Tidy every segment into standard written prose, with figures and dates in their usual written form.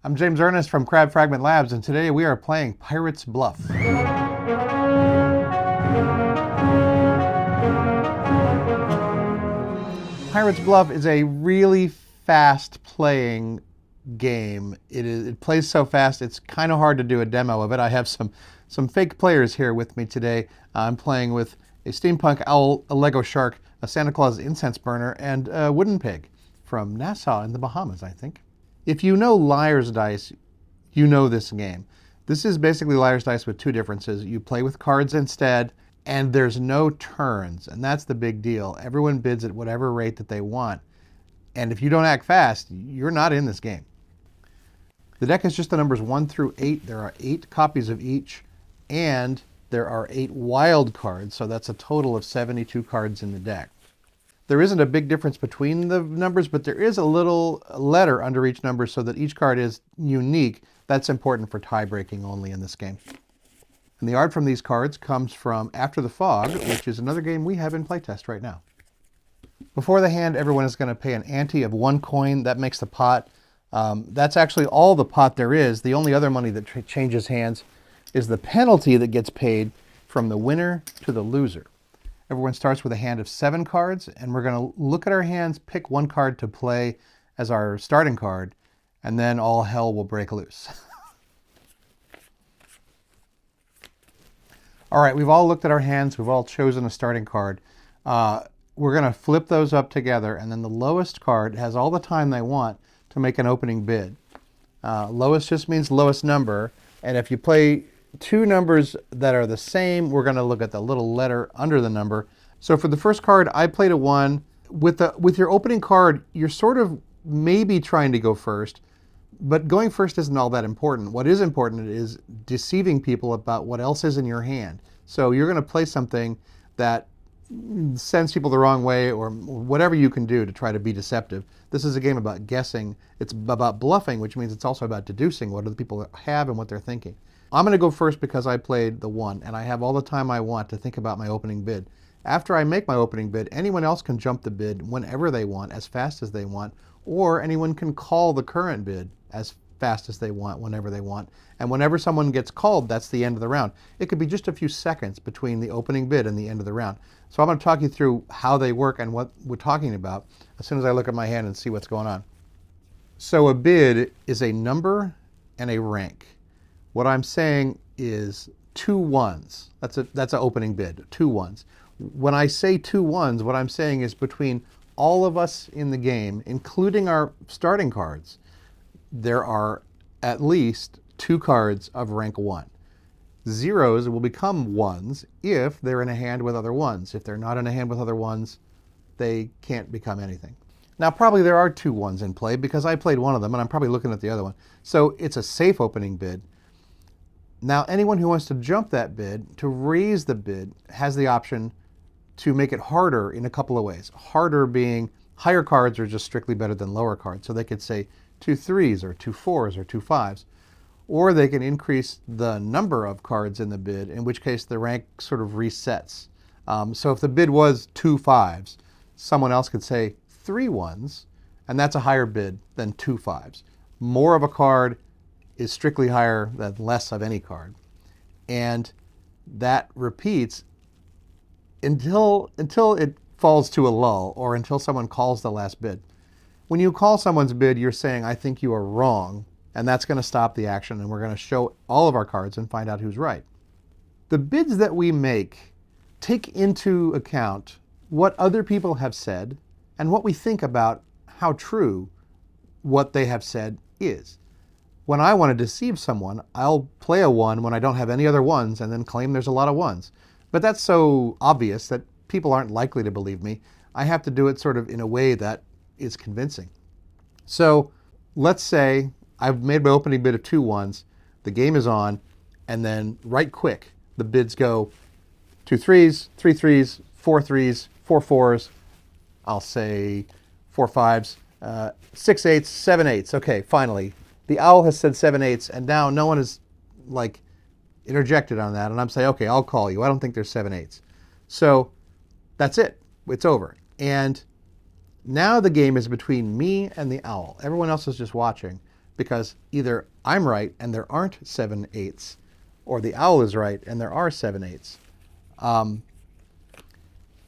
I'm James Ernest from Fragment Labs, and today we are playing Pirates Bluff. Pirates Bluff is a really fast-playing game. It plays so fast, it's kind of hard to do a demo of it. I have some fake players here with me today. I'm playing with a steampunk owl, a Lego shark, a Santa Claus incense burner, and a wooden pig from Nassau in the Bahamas, I think. If you know Liar's Dice, you know this game. This is basically Liar's Dice with two differences. You play with cards instead, and there's no turns, and that's the big deal. Everyone bids at whatever rate that they want, and if you don't act fast, you're not in this game. The deck is just the numbers 1 through 8. There are 8 copies of each, and there are 8 wild cards, so that's a total of 72 cards in the deck. There isn't a big difference between the numbers, but there is a little letter under each number so that each card is unique. That's important for tie breaking only in this game. And the art from these cards comes from After the Fog, which is another game we have in playtest right now. Before the hand, everyone is going to pay an ante of 1 coin. That makes the pot. That's actually all the pot there is. The only other money that changes hands is the penalty that gets paid from the winner to the loser. Everyone starts with a hand of 7 cards, and we're going to look at our hands, pick 1 card to play as our starting card, and then all hell will break loose. All right, we've all looked at our hands. We've all chosen a starting card. We're going to flip those up together, and then the lowest card has all the time they want to make an opening bid. Lowest just means lowest number, and if you play 2 numbers that are the same, we're going to look at the little letter under the number. So for the first card, I played a 1. With your opening card, you're sort of maybe trying to go first, but going first isn't all that important. What is important is deceiving people about what else is in your hand. So you're going to play something that sends people the wrong way, or whatever you can do to try to be deceptive. This is a game about guessing. It's about bluffing, which means it's also about deducing what other people have and what they're thinking. I'm going to go first because I played the 1, and I have all the time I want to think about my opening bid. After I make my opening bid, anyone else can jump the bid whenever they want, as fast as they want, or anyone can call the current bid as fast as they want, whenever they want. And whenever someone gets called, that's the end of the round. It could be just a few seconds between the opening bid and the end of the round. So I'm going to talk you through how they work and what we're talking about as soon as I look at my hand and see what's going on. So a bid is a number and a rank. What I'm saying is 2 1s. That's an opening bid, 2 1s. When I say 2 1s, what I'm saying is between all of us in the game, including our starting cards, there are at least 2 cards of rank 1. Zeros will become 1s if they're in a hand with other 1s. If they're not in a hand with other 1s, they can't become anything. Now, probably there are 2 1s in play because I played one of them and I'm probably looking at the other one. So it's a safe opening bid. Now, anyone who wants to jump that bid, to raise the bid, has the option to make it harder in a couple of ways. Harder being higher cards are just strictly better than lower cards. So they could say 2 3s or 2 4s or 2 5s. Or they can increase the number of cards in the bid, in which case the rank sort of resets. So if the bid was 2 5s, someone else could say 3 1s, and that's a higher bid than 2 5s. More of a card is strictly higher than less of any card. And that repeats until it falls to a lull, or until someone calls the last bid. When you call someone's bid, you're saying, I think you are wrong, and that's going to stop the action, and we're going to show all of our cards and find out who's right. The bids that we make take into account what other people have said and what we think about how true what they have said is. When I want to deceive someone, I'll play a 1 when I don't have any other 1s and then claim there's a lot of 1s. But that's so obvious that people aren't likely to believe me. I have to do it sort of in a way that is convincing. So let's say I've made my opening bid of 2 1s, the game is on, and then right quick, the bids go 2 3s, 3 3s, 4 3s, 4 4s, I'll say 4 5s, 6 8s, 7 8s. Okay, finally. The owl has said 7 8s, and now no one is like interjected on that, and I'm saying, okay, I'll call you. I don't think there's 7 8s. So that's it. It's over. And now the game is between me and the owl. Everyone else is just watching. because either I'm right and there aren't 7 8s, or the owl is right and there are 7 8s.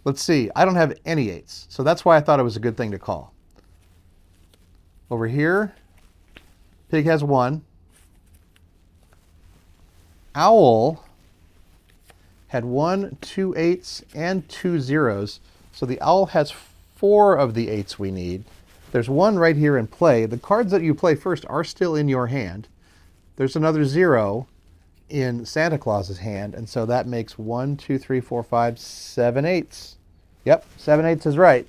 Let's see, I don't have any 8s, so that's why I thought it was a good thing to call. Over here, pig has 1. Owl had 1, 2 8s, and 2 0s, so the owl has 4 of the 8s we need. There's 1 right here in play. The cards that you play first are still in your hand. There's another 0 in Santa Claus's hand, and so that makes 1, 2, 3, 4, 5, 7 8s. Yep, 7 8s is right.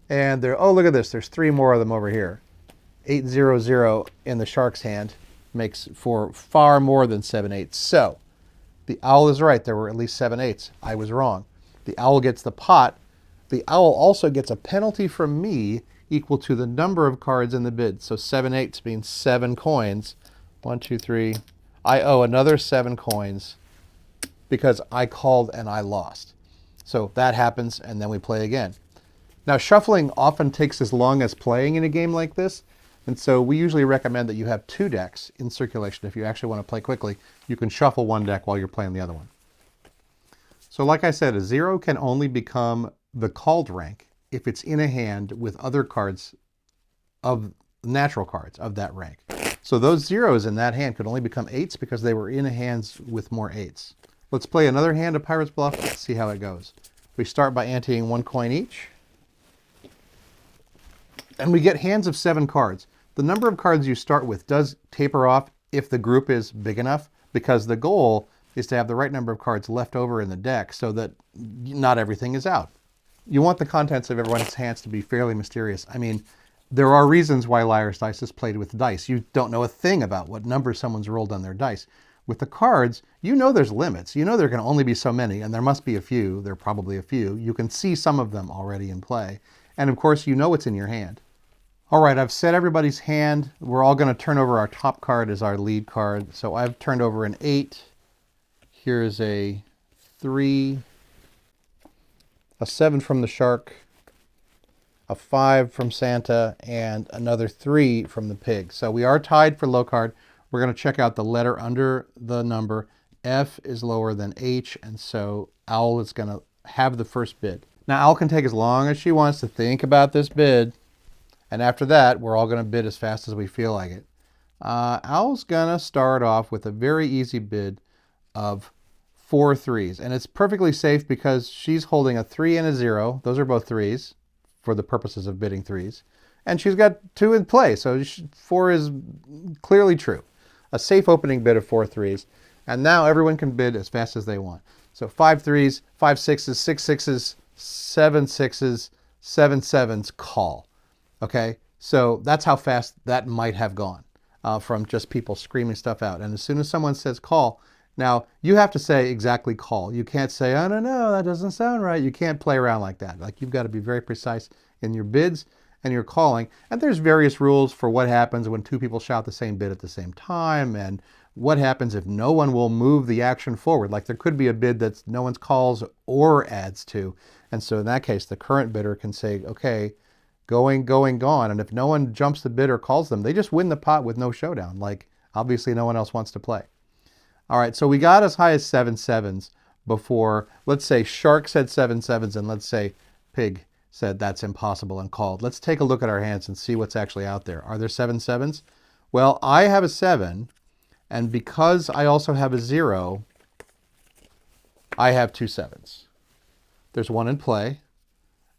And there, oh, look at this, there's 3 more of them over here. 8 0 0 in the shark's hand makes for far more than 7 8s. So the owl is right, there were at least 7 8s. I was wrong. The owl gets the pot. The owl also gets a penalty from me equal to the number of cards in the bid. So 7 8s means 7 coins. 1, 2, 3. I owe another 7 coins because I called and I lost. So that happens, and then we play again. Now, shuffling often takes as long as playing in a game like this, and so we usually recommend that you have 2 decks in circulation. If you actually want to play quickly, you can shuffle 1 deck while you're playing the other one. So like I said, a 0 can only become the called rank if it's in a hand with other cards of natural cards of that rank. So those 0s in that hand could only become 8s because they were in hands with more 8s. Let's play another hand of Pirate's Bluff. Let's see how it goes. We start by anteing 1 coin each. And we get hands of 7 cards. The number of cards you start with does taper off if the group is big enough, because the goal is to have the right number of cards left over in the deck so that not everything is out. You want the contents of everyone's hands to be fairly mysterious. I mean, there are reasons why Liar's Dice is played with dice. You don't know a thing about what number someone's rolled on their dice. With the cards, you know there's limits. You know there can only be so many, and there must be a few. There are probably a few. You can see some of them already in play. And of course, you know what's in your hand. All right, I've set everybody's hand. We're all going to turn over our top card as our lead card. So I've turned over an 8. Here's a 3, a 7 from the shark, a 5 from Santa, and another 3 from the pig. So we are tied for low card. We're going to check out the letter under the number. F is lower than H, and so Owl is going to have the first bid. Now, Owl can take as long as she wants to think about this bid, and after that, we're all going to bid as fast as we feel like it. Owl's going to start off with a very easy bid of 4 3s, and it's perfectly safe because she's holding a 3 and a 0. Those are both 3s for the purposes of bidding 3s. And she's got 2 in play, so 4 is clearly true. A safe opening bid of 4 3s. And now everyone can bid as fast as they want. So 5 3s, 5 6s, 6 6s, 7 6s, 7 7s, call. Okay? So that's how fast that might have gone from just people screaming stuff out. And as soon as someone says call, now you have to say exactly call. You can't say, I don't know, that doesn't sound right. You can't play around like that. Like, you've got to be very precise in your bids and your calling. And there's various rules for what happens when 2 people shout the same bid at the same time, and what happens if no one will move the action forward. Like, there could be a bid that no one calls or adds to. And so in that case, the current bidder can say, okay, going, going, gone. And if no one jumps the bid or calls them, they just win the pot with no showdown. Like, obviously no one else wants to play. All right, so we got as high as 7 7s before, let's say Shark said 7 7s, and let's say Pig said that's impossible and called. Let's take a look at our hands and see what's actually out there. Are there 7 7s? Well, I have a 7, and because I also have a 0, I have 2 7s. There's 1 in play.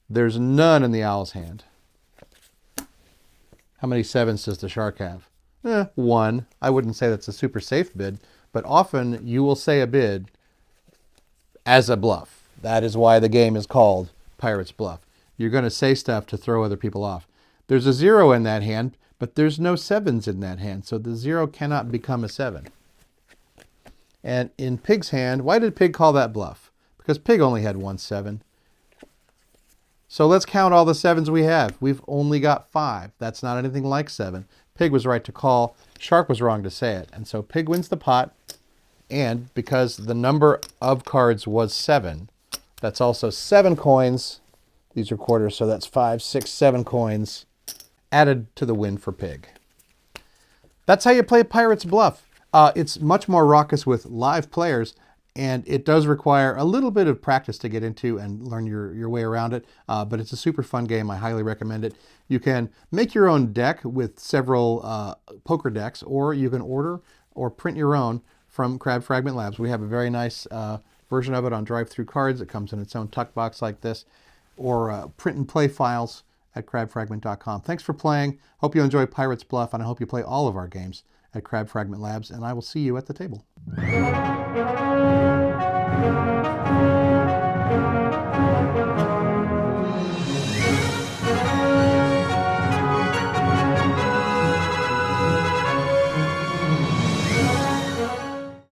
There's none in the Owl's hand. How many 7s does the Shark have? 1. I wouldn't say that's a super safe bid, but often you will say a bid as a bluff. That is why the game is called Pirate's Bluff. You're going to say stuff to throw other people off. There's a 0 in that hand, but there's no 7s in that hand, so the 0 cannot become a 7. And in Pig's hand, why did Pig call that bluff? Because Pig only had 1 7. So let's count all the 7s we have. We've only got 5. That's not anything like 7. Pig was right to call. Shark was wrong to say it. And so Pig wins the pot. And because the number of cards was 7, that's also 7 coins. These are quarters, so that's 5, 6, 7 coins added to the win for Pig. That's how you play Pirates Bluff. It's much more raucous with live players, and it does require a little bit of practice to get into and learn your way around it, but it's a super fun game. I highly recommend it. You can make your own deck with several poker decks, or you can order or print your own from Fragment Labs. We have a very nice version of it on drive-through cards. It comes in its own tuck box like this, or print and play files at crabfragment.com. Thanks for playing. Hope you enjoy Pirates Bluff, and I hope you play all of our games at Crab Fragment Labs, and I will see you at the table.